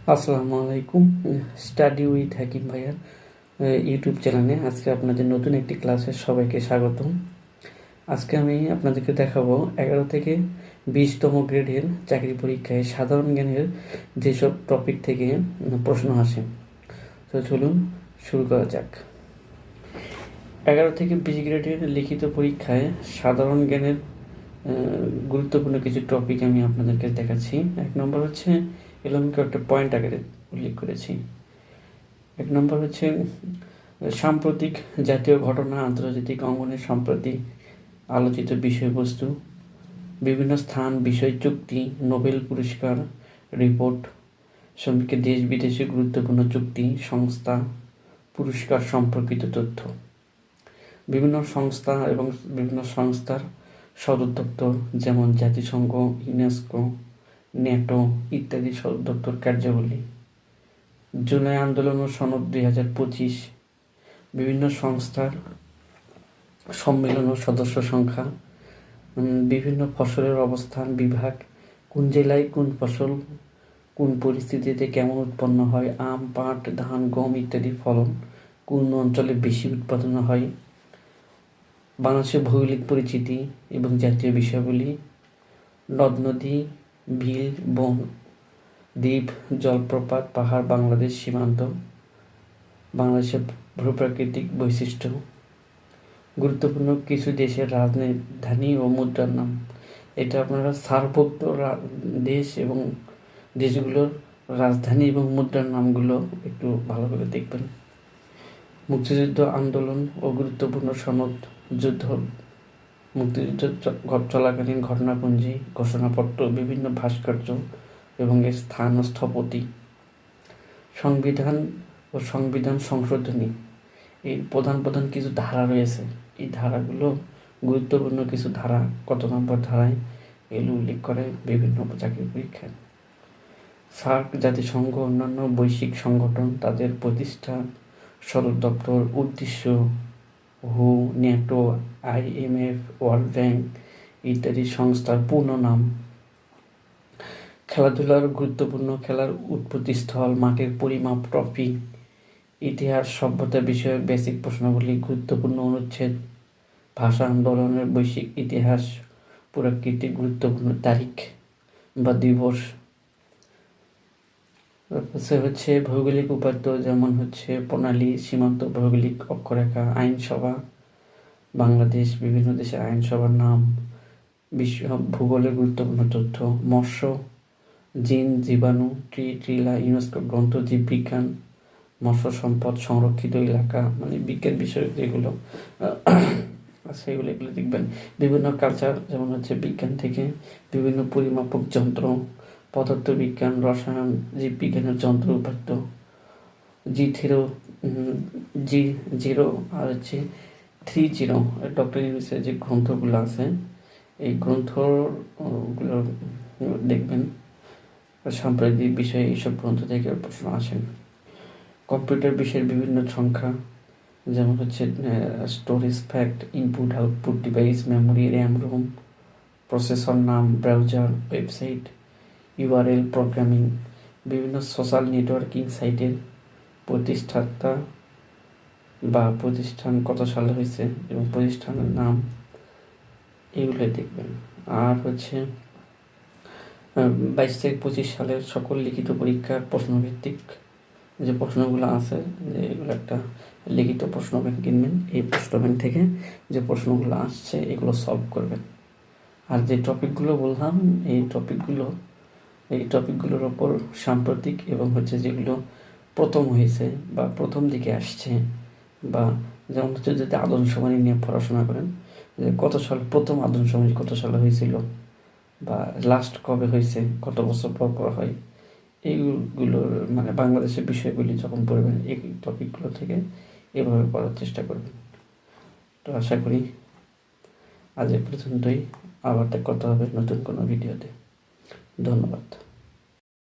আসসালামু আলাইকুম। Study with হাকিম ভাইয়ার ইউটিউব চ্যানেলে আজকে আপনাদের নতুন একটি ক্লাসে সবাইকে স্বাগতম। আজকে আমি আপনাদেরকে দেখাবো 11 থেকে 20তম গ্রেডের চাকরি পরীক্ষায় সাধারণ জ্ঞানের যেসব টপিক থেকে প্রশ্ন আসে। তো চলুন শুরু করা যাক। 11 থেকে 20 গ্রেডের লিখিত পরীক্ষায় সাধারণ জ্ঞানের গুরুত্বপূর্ণ কিছু টপিক আমি আপনাদেরকে দেখাচ্ছি। 1 নম্বর হচ্ছে, এগুলো আমি কয়েকটা পয়েন্ট আগে উল্লেখ করেছি। 1 নম্বর হচ্ছে সাম্প্রতিক জাতীয় ঘটনা, আন্তর্জাতিক অঙ্গনে সম্প্রতি আলোচিত বিষয়বস্তু, বিভিন্ন স্থান, বিষয়, চুক্তি, নোবেল পুরস্কার, রিপোর্ট, শ্রমিকের দেশ বিদেশে গুরুত্বপূর্ণ চুক্তি, সংস্থা, পুরস্কার সম্পর্কিত তথ্য, বিভিন্ন সংস্থা এবং বিভিন্ন সংস্থার সদর দপ্তর যেমন জাতিসংঘ, ইউনেস্কো, ন্যাটো ইত্যাদি সদর দপ্তর কার্যাবলী, জুলাই আন্দোলন ও সনদ 2025, বিভিন্ন সংস্থার সম্মেলন ও সদস্য সংখ্যা, বিভিন্ন ফসলের অবস্থান, বিভাগ, কোন জেলায় কোন ফসল কোন পরিস্থিতিতে কেমন উৎপন্ন হয়, আম, পাট, ধান, গম ইত্যাদি ফলন কোন অঞ্চলে বেশি উৎপাদন হয়, বাংলাদেশের ভৌগোলিক পরিচিতি এবং জাতীয় বিষয়াবলী, নদ নদী, বিল, বন, দ্বীপ, জলপ্রপাত, পাহাড়, বাংলাদেশ সীমান্ত, বাংলাদেশের ভূপ্রাকৃতিক বৈশিষ্ট্য, গুরুত্বপূর্ণ কিছু দেশের রাজধানী ও মুদ্রার নাম। এটা আপনারা সার্কভুক্ত দেশ এবং দেশগুলোর রাজধানী এবং মুদ্রার নামগুলো একটু ভালো করে দেখবেন। মুক্তিযুদ্ধ আন্দোলন ও গুরুত্বপূর্ণ সনদ, যুদ্ধ, মুক্তিযুদ্ধ চলাকালীন ঘটনাপুঞ্জি, ঘোষণাপত্র, বিভিন্ন ভাস্কর্য এবং এর স্থান ও স্থপতি, সংবিধান ও সংবিধান সংশোধনী। এই প্রধান প্রধান কিছু ধারা রয়েছে, এই ধারাগুলো গুরুত্বপূর্ণ কিছু ধারা, কত নম্বর ধারায় এগুলো উল্লেখ করে বিভিন্ন চাকরি পরীক্ষায়। সার্ক, জাতিসংঘ, অন্যান্য বৈশ্বিক সংগঠন, তাদের প্রতিষ্ঠা, সদর দপ্তর, উদ্দেশ্য, হু, ন্যাটো, IMF, ওয়ার্ল্ড ব্যাংক ইত্যাদি সংস্থার পূর্ণ নাম, খেলাধুলার গুরুত্বপূর্ণ খেলার উৎপত্তিস্থল, মাঠের পরিমাপ, ট্রফি, ইতিহাস, সভ্যতা বিষয়ক বেসিক প্রশ্নগুলি, গুরুত্বপূর্ণ অনুচ্ছেদ, ভাষা আন্দোলনের বৈশ্বিক ইতিহাস, পুরাকৃতিক গুরুত্বপূর্ণ তারিখ বা দিবস, হচ্ছে ভৌগোলিক উপাত্ত যেমন হচ্ছে প্রণালী, সীমান্ত, ভৌগোলিক অক্ষরেখা, আইনসভা, বাংলাদেশ, বিভিন্ন দেশের আইনসভার নাম, বিশ্ব ভূগোলের গুরুত্বপূর্ণ তথ্য, মৎস্য, জিন, জীবাণু, ট্রিলা, ইউনেস্কো গ্রন্থ, জীববিজ্ঞান, মৎস্য সম্পদ, সংরক্ষিত এলাকা, মানে বিজ্ঞান বিষয় যেগুলো সেগুলো এগুলো দেখবেন। বিভিন্ন কালচার যেমন হচ্ছে বিজ্ঞান থেকে বিভিন্ন পরিমাপক যন্ত্র, পদার্থবিজ্ঞান, রসায়ন, জীববিজ্ঞানের যন্ত্র উপাত্ত, G0 আর হচ্ছে 30 ডক্টর ইউনুসের যে গ্রন্থগুলো আছে এই গ্রন্থগুলো দেখবেন। সাম্প্রতিক বিষয়ে এইসব গ্রন্থ থেকে প্রশ্ন আসেন। কম্পিউটার বিষয়ের বিভিন্ন সংখ্যা যেমন হচ্ছে storage, fact, input, output, device, memory, RAM, ROM, processor নাম, ব্রাউজার, ওয়েবসাইট, URL, প্রোগ্রামিং, বিভিন্ন সোশ্যাল নেটওয়ার্কিং সাইটের প্রতিষ্ঠাতা বা প্রতিষ্ঠান কত সালে হয়েছে এবং প্রতিষ্ঠানের নাম, এগুলো দেখবেন। আর হচ্ছে 22 থেকে 25 সালের সকল লিখিত পরীক্ষার প্রশ্নভিত্তিক যে প্রশ্নগুলো আছে, যে এগুলো একটা লিখিত প্রশ্ন ব্যাংক কিনবেন, এই প্রশ্ন ব্যাংক থেকে যে প্রশ্নগুলো আসছে এগুলো সলভ করবেন। আর যে টপিকগুলো বললাম এই টপিকগুলোর ওপর সাম্প্রতিক এবং হচ্ছে যেগুলো প্রথম হয়েছে বা প্রথম দিকে আসছে, বা যেমন হচ্ছে যদি আদমশুমারি নিয়ে পড়াশোনা করেন, যে কত সাল প্রথম আদমশুমারি কত সালে হয়েছিল বা লাস্ট কবে হয়েছে, কত বছর পর পর হয়, এইগুলোর মানে বাংলাদেশের বিষয়গুলি যখন পড়বেন এই টপিকগুলো থেকে এভাবে পড়ার চেষ্টা করবেন। তো আশা করি আজ এ পর্যন্তই, আবার কথা হবে নতুন কোনো ভিডিওতে। ধন্যবাদ।